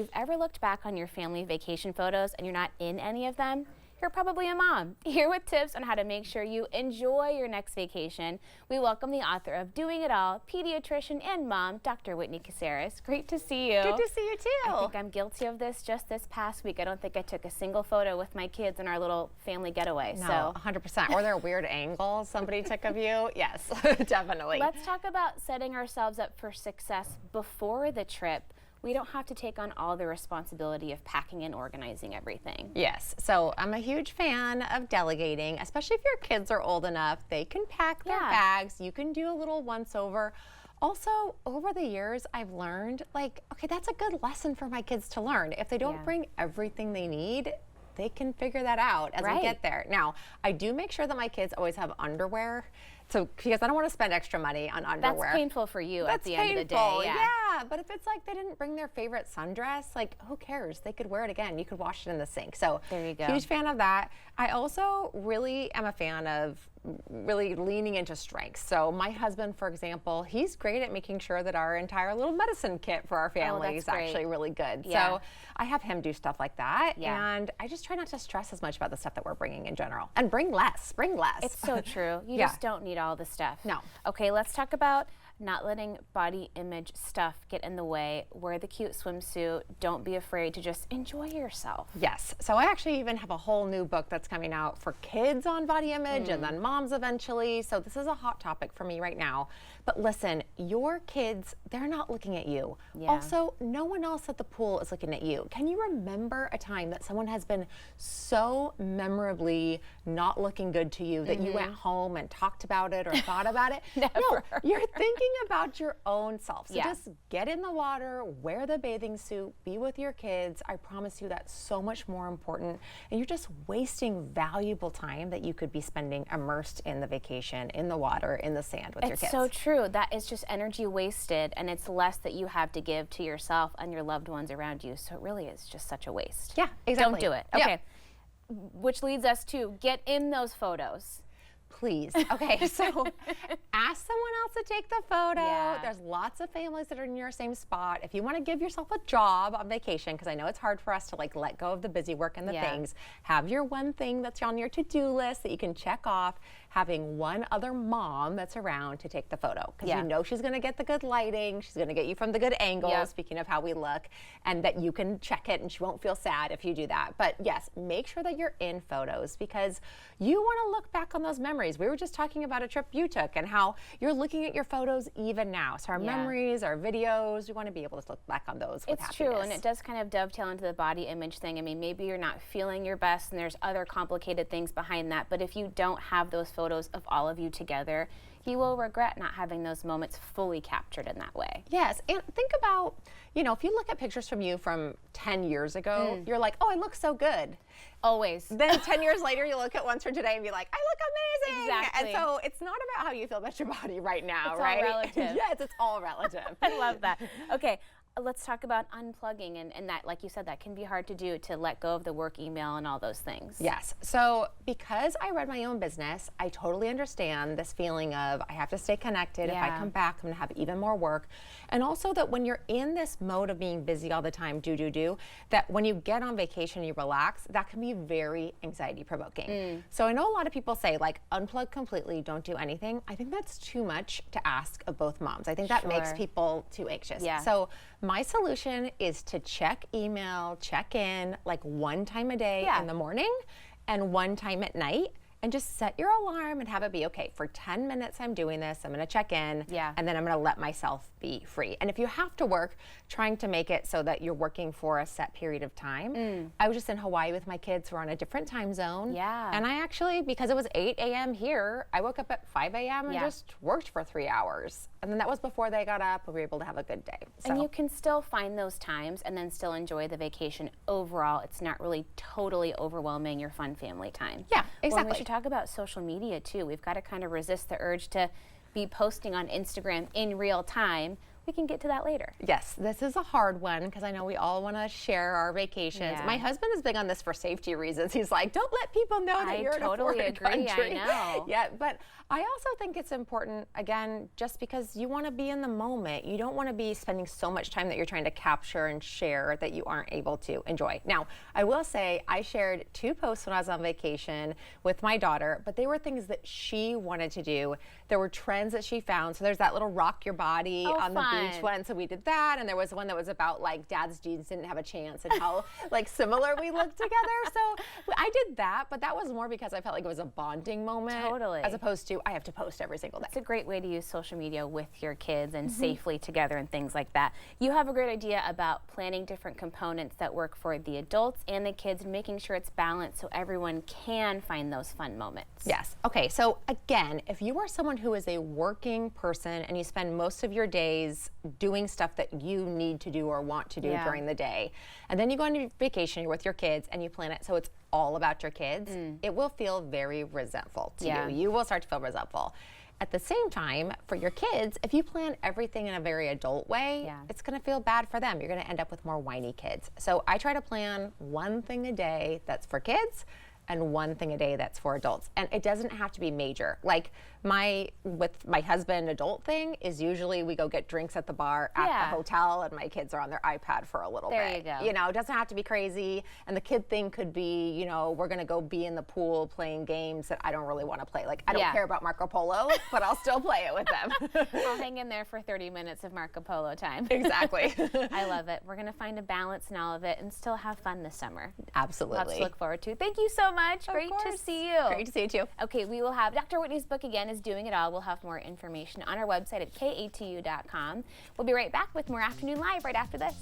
you've ever looked back on your family vacation photos and you're not in any of them, you're probably a mom. Here with tips on how to make sure you enjoy your next vacation, we welcome the author of Doing It All, pediatrician and mom, Dr. Whitney Casares. Great to see you. Good to see you too. I think I'm guilty of this just this past week. I don't think I took a single photo with my kids in our little family getaway. No, 100%. Or there are weird angles somebody took of you. Yes, definitely. Let's talk about setting ourselves up for success before the trip. We don't have to take on all the responsibility of packing and organizing everything. Yes, so I'm a huge fan of delegating, especially if your kids are old enough. They can pack their bags. You can do a little once over. Also, over the years, I've learned, like, okay, that's a good lesson for my kids to learn. If they don't bring everything they need, they can figure that out as we get there. Now, I do make sure that my kids always have underwear. So, because I don't want to spend extra money on underwear. That's painful for you at the end of the day. Yeah, but if it's like they didn't bring their favorite sundress, like who cares? They could wear it again. You could wash it in the sink. So, there you go. Huge fan of that. I also really am a fan of really leaning into strengths. So my husband, for example, he's great at making sure that our entire little medicine kit for our family is actually really good. So I have him do stuff like that. And I just try not to stress as much about the stuff that we're bringing in general. And bring less. It's so true. You just don't need all the stuff. No. Okay, let's talk about not letting body image stuff get in the way. Wear the cute swimsuit. Don't be afraid to just enjoy yourself. Yes. So I actually even have a whole new book that's coming out for kids on body image and then moms eventually. So this is a hot topic for me right now. But listen, your kids, they're not looking at you. Also, no one else at the pool is looking at you. Can you remember a time that someone has been so memorably not looking good to you that you went home and talked about it or thought about it? Never. No, you're thinking about your own self. So just get in the water, wear the bathing suit, be with your kids. I promise you that's so much more important. And you're just wasting valuable time that you could be spending immersed in the vacation, in the water, in the sand with your kids. It's so true. That is just energy wasted, and it's less that you have to give to yourself and your loved ones around you. So it really is just such a waste. Yeah, exactly. Don't do it. Okay. Which leads us to get in those photos. Please. Okay, so ask someone else to take the photo. There's lots of families that are in your same spot. If you want to give yourself a job on vacation, because I know it's hard for us to like let go of the busy work and the things, have your one thing that's on your to-do list that you can check off, having one other mom that's around to take the photo. Because you know she's going to get the good lighting, she's going to get you from the good angle, speaking of how we look, and that you can check it and she won't feel sad if you do that. But yes, make sure that you're in photos because you want to look back on those memories. We were just talking about a trip you took and how you're looking at your photos even now. So our memories, our videos, we want to be able to look back on those with happiness. It's true, and it does kind of dovetail into the body image thing. I mean, maybe you're not feeling your best and there's other complicated things behind that, but if you don't have those photos of all of you together, you will regret not having those moments fully captured in that way. Yes, and think about, you know, if you look at pictures from you from 10 years ago, you're like, oh, I look so good. Always. Then 10 years later, you look at ones from today and be like, I look amazing. Exactly. And so it's not about how you feel about your body right now, it's right? All relative. Yes, it's all relative. I love that. Okay. Let's talk about unplugging and that, like you said, that can be hard to do, to let go of the work email and all those things. Yes. So because I run my own business, I totally understand this feeling of I have to stay connected. If I come back, I'm going to have even more work. And also that when you're in this mode of being busy all the time, do, that when you get on vacation, you relax, that can be very anxiety provoking. So I know a lot of people say like unplug completely, don't do anything. I think that's too much to ask of both moms. I think that makes people too anxious. So my solution is to check email, check in like one time a day in the morning and one time at night. And just set your alarm and have it be, okay, for 10 minutes I'm doing this, I'm gonna check in, and then I'm gonna let myself be free. And if you have to work, trying to make it so that you're working for a set period of time. I was just in Hawaii with my kids who are on a different time zone. And I actually, because it was 8 a.m. here, I woke up at 5 a.m. and just worked for 3 hours. And then that was before they got up and we were able to have a good day. So. And you can still find those times and then still enjoy the vacation overall. It's not really totally overwhelming your fun family time. Yeah, exactly. Well, we should talk about social media too. We've got to kind of resist the urge to be posting on Instagram in real time. we can get to that later. Yes, this is a hard one because I know we all want to share our vacations. Yeah. My husband is big on this for safety reasons. He's like, don't let people know that you're totally in a foreign agree. country. I know. Yeah, but I also think it's important, again, just because you want to be in the moment. You don't want to be spending so much time that you're trying to capture and share that you aren't able to enjoy. Now, I will say I shared 2 posts when I was on vacation with my daughter, but they were things that she wanted to do. There were trends that she found. So there's that little rock your body on the beach one. So we did that. And there was one that was about like dad's jeans didn't have a chance and how like similar we looked together. So I did that, but that was more because I felt like it was a bonding moment. Totally. As opposed to I have to post every single day. It's a great way to use social media with your kids and safely together and things like that. You have a great idea about planning different components that work for the adults and the kids and making sure it's balanced so everyone can find those fun moments. Yes. Okay. So again, if you are someone who is a working person and you spend most of your days doing stuff that you need to do or want to do during the day, and then you go on vacation, you're with your kids and you plan it so it's all about your kids, it will feel very resentful to you. You will start to feel resentful. At the same time, for your kids, if you plan everything in a very adult way, it's going to feel bad for them. You're going to end up with more whiny kids. So I try to plan one thing a day that's for kids and one thing a day that's for adults. And it doesn't have to be major. Like with my husband, adult thing is usually we go get drinks at the bar at the hotel and my kids are on their iPad for a little bit. There you go. You know, it doesn't have to be crazy. And the kid thing could be, you know, we're gonna go be in the pool playing games that I don't really wanna play. Like I don't care about Marco Polo, but I'll still play it with them. I'll hang in there for 30 minutes of Marco Polo time. Exactly. I love it. We're gonna find a balance in all of it and still have fun this summer. Absolutely. Lots to look forward to. Thank you so much. Great to see you. Great to see you too. Okay, we will have Dr. Whitney's book again is Doing It All. We'll have more information on our website at katu.com. We'll be right back with more Afternoon Live right after this.